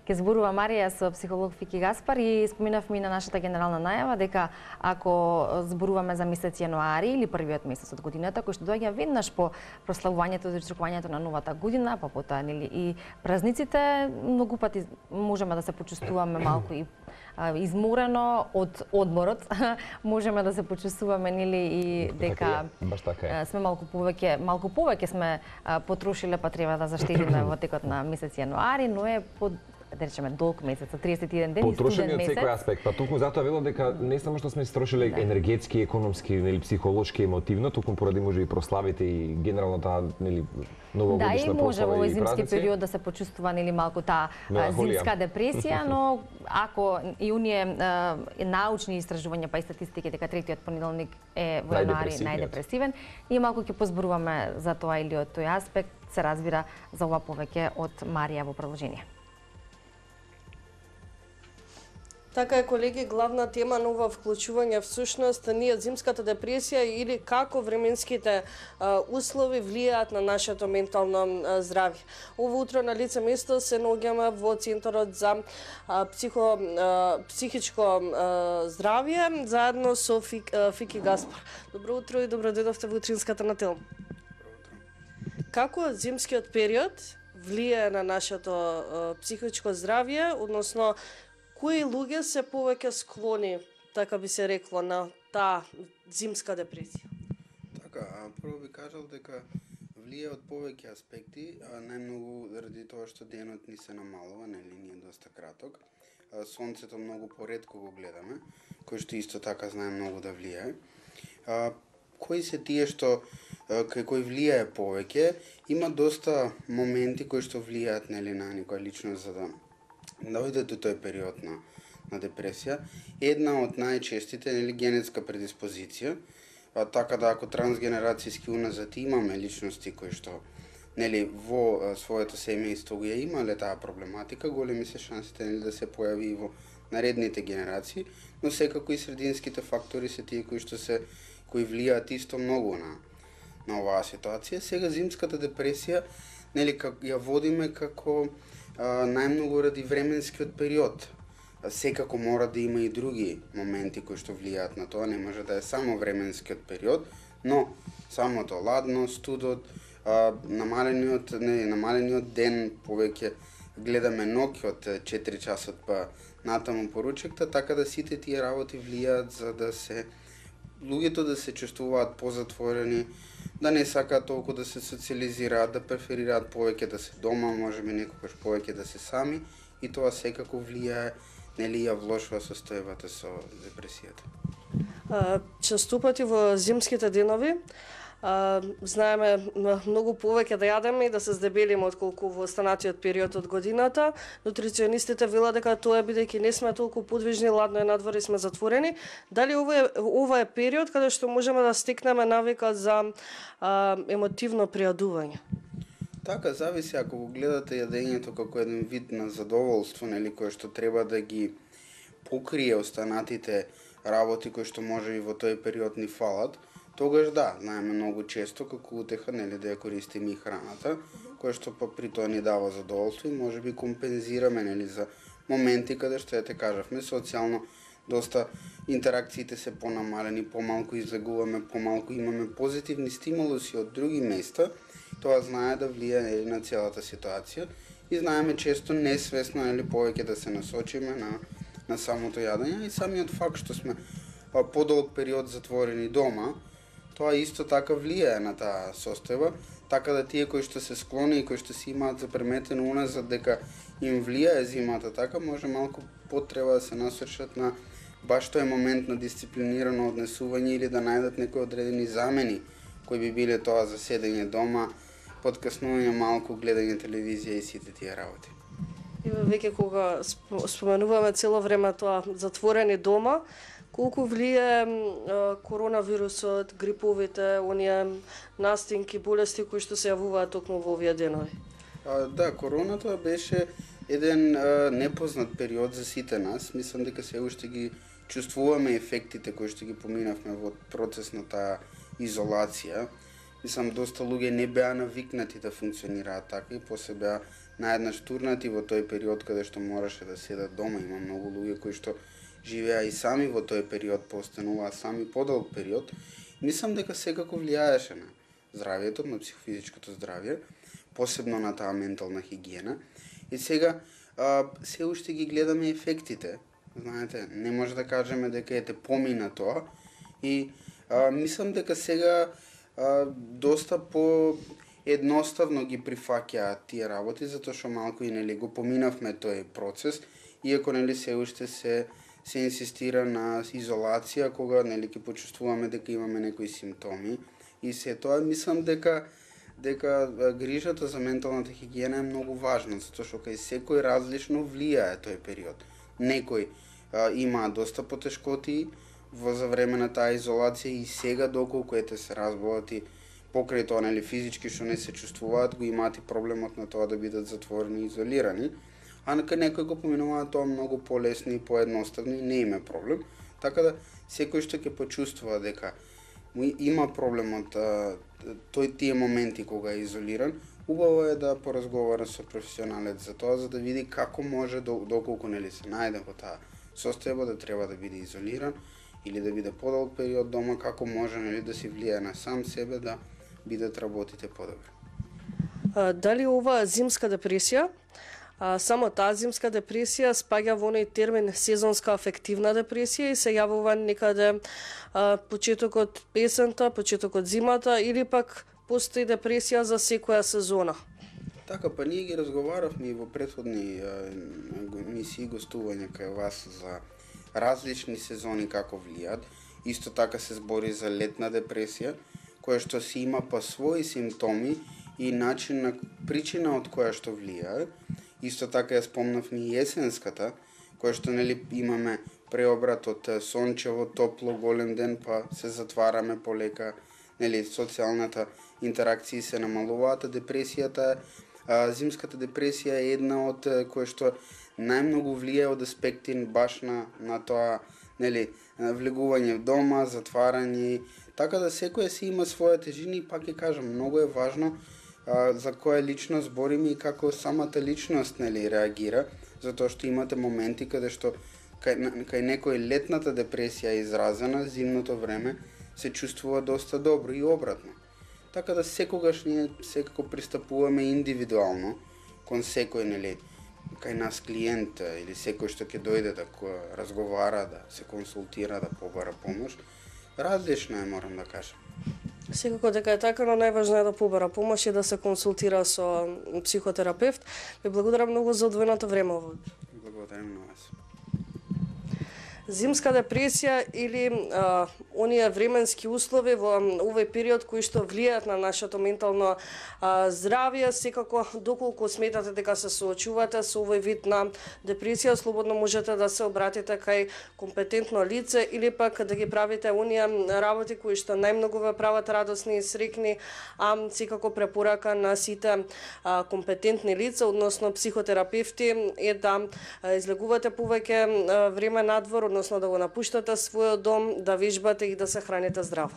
Ке зборува Марија со психолог Фики Гаспар и споминавме и на нашата генерална најава дека ако зборуваме за месец јануари или првиот месец од годината, кој што доаѓа веднаш по прославувањето и очекувањето на новата година, па потоа нели и празниците, многу пати можеме да се почувствуваме малку и изморено од одморот, можеме да се почувствуваме нели и дека сме малку повеќе сме потрошиле, па треба да заштедиме во текот на месец јануари, но е да речеме долг месец, 31 ден и студен месец. Потрошени од секој аспект, па токму затоа велам дека не само што сме строшиле енергетски, економски, нели психолошки, емотивно, токму поради може и прославите и генерално таа нели новогодишна прослава и може во овој зимски празници. период да се почувствува нели малку таа зимска депресија, но ако и оние научни истражувања па и статистики дека третиот понеделник е во јануари најдепресивен, и малку ќе позборуваме за тоа или од тој аспект, се разбира за ова повеќе од Марија во продолжение. Така е, колеги, главна тема на ова вклучување всушност не е зимската депресија или како временските услови влијаат на нашето ментално здравје. Ово утро на лице место се наоѓаме во Центарот за психичко здравје заедно со Фики Гаспар. Добро утро и добро дојдовте во утринската на Тел. Како зимскиот период влијае на нашето психичко здравје, односно кои луѓе се повеќе склони, така би се рекло, на таа зимска депресија? Така, прво би кажал дека влијае од повеќе аспекти, најмногу заради тоа што денот ни се намалува, нели ни е доста краток. Сонцето многу поретко го гледаме, кој што исто така знае многу да влијае. Кои се тие што кај кои влијае повеќе? Има доста моменти кои што влијаат нели на некоја личност за да дојде до тој период на депресија. Една од најчестите е генетска предиспозиција, така да ако трансгенерацијски уназад имаме личности кои што нели во своето семејство го ја имале таа проблематика, големи се шансите нели да се појави и во наредните генерации, но секако и срединските фактори се тие кои влијаат исто многу на оваа ситуација. Сега зимската депресија нели ја водиме како најмногу ради временскиот период. Секако мора да има и други моменти кои што влијаат на тоа, не може да е само временскиот период, но самото ладно, студот, намалениот ден, повеќе гледаме ноќ од 4 часот па натаму поручекта, така да сите тие работи влијаат за да се луѓето да се чувствуваат позатворени, да не сакаат толку да се социализираат, да преферираат повеќе да се дома, можеби некогаш повеќе да се сами, и тоа секако влијае, нели ја влошува состојбата со депресијата. Често пати во зимските денови знаеме многу повеќе да јадеме и да се здебелиме отколку во останатиот период од годината. Нутриционистите велат дека тоа бидејќи не сме толку подвижни, ладно е надвор и сме затворени. Дали ова е период каде што можеме да стекнеме навика за емотивно пријадување? Така, зависи ако го гледате јадењето како еден вид на задоволство, нели, кое што треба да ги покрие останатите работи кои што може и во тој период ни фалат, тогаш да, знаеме многу често како утеха, нели, да ја користиме и храната, која што па при тоа ни дава задоволство и може би компензираме, нели, за моменти каде што те кажавме социјално доста интеракциите се понамалени, помалку излегуваме, помалку имаме позитивни стимулуси од други места, тоа знае да влијае на целата ситуација и знаеме често несвесно, нели, повеќе да се насочиме на самото јадење и самиот факт што сме подолг период затворени дома, тоа исто така влијае на таа состојба, така да тие кои што се склони и кои што си имаат запреметено уназад дека им влијае зимата, така може малку потреба да се насочат на баш тој момент на дисциплинирано однесување или да најдат некои одредени замени кои би биле тоа за седење дома, подкаснување малку, гледање телевизија и сите тие работи. И веќе кога споменуваме цело време тоа затворени дома, колку влијае коронавирусот, гриповите, оние настинки, болести кои што се јавуваат токму во овие денови? Да, короната беше еден непознат период за сите нас. Мислам дека се уште ги чувствуваме ефектите кои што ги поминавме во процес на таа изолација. Мислам, доста луѓе не беа навикнати да функционираат така и после беа наеднаш турнати во тој период каде што мораше да седат дома. Има многу луѓе кои што живеа и сами во тој период, постануваа сами подолг период. Мислам дека секако влијаеше на здравјето, на психофизичкото здравје, посебно на таа ментална хигиена. И сега се уште ги гледаме ефектите. Знаете, не може да кажеме дека ете помина тоа и мислам дека сега доста по едноставно ги прифаќаат тие работи, затоа што малку и нели го поминавме тој процес, иако нели се уште се инсистира на изолација кога нели ќе почувствуваме дека имаме некои симптоми и се тоа мислам дека грижата за менталната хигиена е многу важна, затоа што кај секој различно влијае тој период. Некој има доста потешкоти за време на таа изолација и сега доколку ете се разболати покрај тоа нели физички што не се чувствуваат, го имаат и проблемот на тоа да бидат затворени и изолирани, а нека некој го поминуваат тоа многу полесно и поедноставно и не има проблем, така да секој што ќе почувствува дека има проблемот тие моменти кога е изолиран, убаво е да поразговара со професионалец за тоа, за да види како може доколку нели се најде во таа состојба да треба да биде изолиран или да биде подолг период дома, како може нели да се влијае на сам себе да бидат работите подобри. Дали ова зимска депресија, само таа зимска депресија спаѓа во оној термин сезонска афективна депресија и се јавува некаде почетокот песента, почетокот зимата или пак постои депресија за секоја сезона? Така, па ние ги разговаравме и во претходни емисии гостување кај вас за различни сезони како влијат. Исто така се збори за летна депресија, која што си има па своји симптоми и начин на причина од која што влијае. Исто така ја спомнавме и есенската, која што нели имаме преобрат од сончево, топло, голем ден, па се затвараме полека, нели социјалната интеракција се намалуваат, депресијата, зимската депресија е една од која што најмногу влијае од аспекти баш на тоа, нели, влегување в дома, затварање, така да секоја си има своја тежина и пак ќе кажам, многу е важно за која личност збориме и како самата личност нели реагира, затоа што имате моменти каде што кај некој летната депресија е изразена, зимното време се чувствува доста добро и обратно. Така да секогаш ние секако пристапуваме индивидуално кон секој нели кај нас клиент или секој што ќе дојде да разговара, да се консултира, да побара помош, различно е, морам да кажам. Секако дека е така, но најважно е да побара помош и да се консултира со психотерапевт. Ви благодарам многу за одвоеното време. Благодарам на вас. Зимска депресија или оние временски услови во овој период кои што влијаат на нашето ментално здравје, секако доколку сметате дека се соочувате со овој вид на депресија, слободно можете да се обратите кај компетентно лице или пак да ги правите оние работи кои што најмногу ве прават радосни и среќни, а секако препорака на сите компетентни лица, односно психотерапевти, е да излегувате повеќе време надвор, односно да го напуштате својот дом, да вежбате и да се храните здраво.